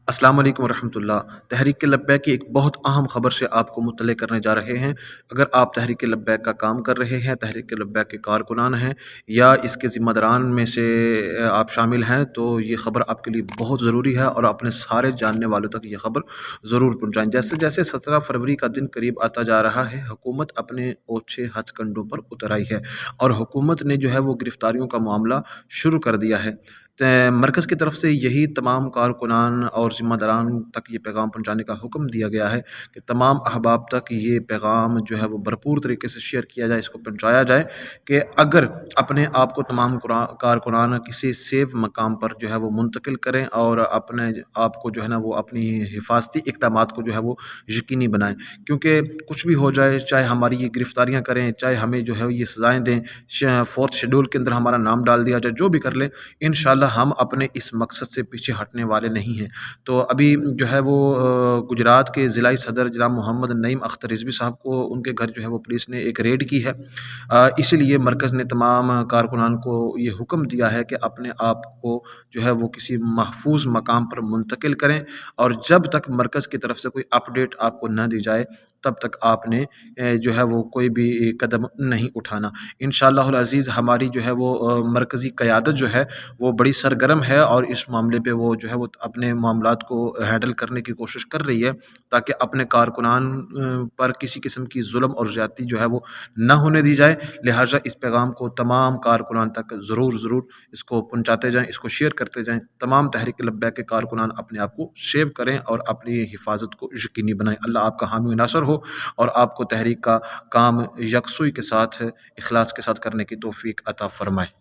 السلام علیکم ورحمۃ اللہ۔ تحریک لبیک کی ایک بہت اہم خبر سے آپ کو مطلع کرنے جا رہے ہیں۔ اگر آپ تحریک لبیک کا کام کر رہے ہیں، تحریک لبیک کے کارکنان ہیں یا اس کے ذمہ داران میں سے آپ شامل ہیں، تو یہ خبر آپ کے لیے بہت ضروری ہے اور اپنے سارے جاننے والوں تک یہ خبر ضرور پہنچائیں۔ جیسے جیسے 17 فروری کا دن قریب آتا جا رہا ہے، حکومت اپنے اوچھے ہتھ کنڈوں پر اتر آئی ہے اور حکومت نے جو ہے وہ گرفتاریوں کا معاملہ شروع کر دیا ہے۔ مرکز کی طرف سے یہی تمام کارکنان اور ذمہ داران تک یہ پیغام پہنچانے کا حکم دیا گیا ہے کہ تمام احباب تک یہ پیغام جو ہے وہ بھرپور طریقے سے شیئر کیا جائے، اس کو پہنچایا جائے کہ اگر اپنے آپ کو تمام کارکنان کسی سیف مقام پر جو ہے وہ منتقل کریں اور اپنے آپ کو جو ہے نا وہ اپنی حفاظتی اقدامات کو جو ہے وہ یقینی بنائیں، کیونکہ کچھ بھی ہو جائے، چاہے ہماری یہ گرفتاریاں کریں، چاہے ہمیں جو ہے یہ سزائیں دیں، فورتھ شیڈول کے اندر ہمارا نام ڈال دیا جائے، جو بھی کر لیں، انشاءاللہ ہم اپنے اس مقصد سے پیچھے ہٹنے والے نہیں ہیں۔ تو ابھی جو ہے وہ گجرات کے ضلعی صدر جناب محمد نعیم اختر رضوی صاحب کو ان کے گھر جو ہے وہ پولیس نے ایک ریڈ کی ہے۔ اسی لیے مرکز نے تمام کارکنان کو یہ حکم دیا ہے کہ اپنے آپ کو جو ہے وہ کسی محفوظ مقام پر منتقل کریں، اور جب تک مرکز کی طرف سے کوئی اپڈیٹ آپ کو نہ دی جائے تب تک آپ نے جو ہے وہ کوئی بھی قدم نہیں اٹھانا۔ انشاءاللہ العزیز ہماری جو ہے وہ مرکزی قیادت جو ہے وہ بڑی سرگرم ہے اور اس معاملے پہ وہ جو ہے وہ اپنے معاملات کو ہینڈل کرنے کی کوشش کر رہی ہے تاکہ اپنے کارکنان پر کسی قسم کی ظلم اور زیادتی جو ہے وہ نہ ہونے دی جائے۔ لہٰذا اس پیغام کو تمام کارکنان تک ضرور اس کو پہنچاتے جائیں، اس کو شیئر کرتے جائیں۔ تمام تحریک لبیک کے کارکنان اپنے آپ کو سیو کریں اور اپنی حفاظت کو یقینی بنائیں۔ اللہ آپ کا حامی و ناصر ہو اور آپ کو تحریک کا کام یکسوئی کے ساتھ، اخلاص کے ساتھ کرنے کی توفیق عطا فرمائے۔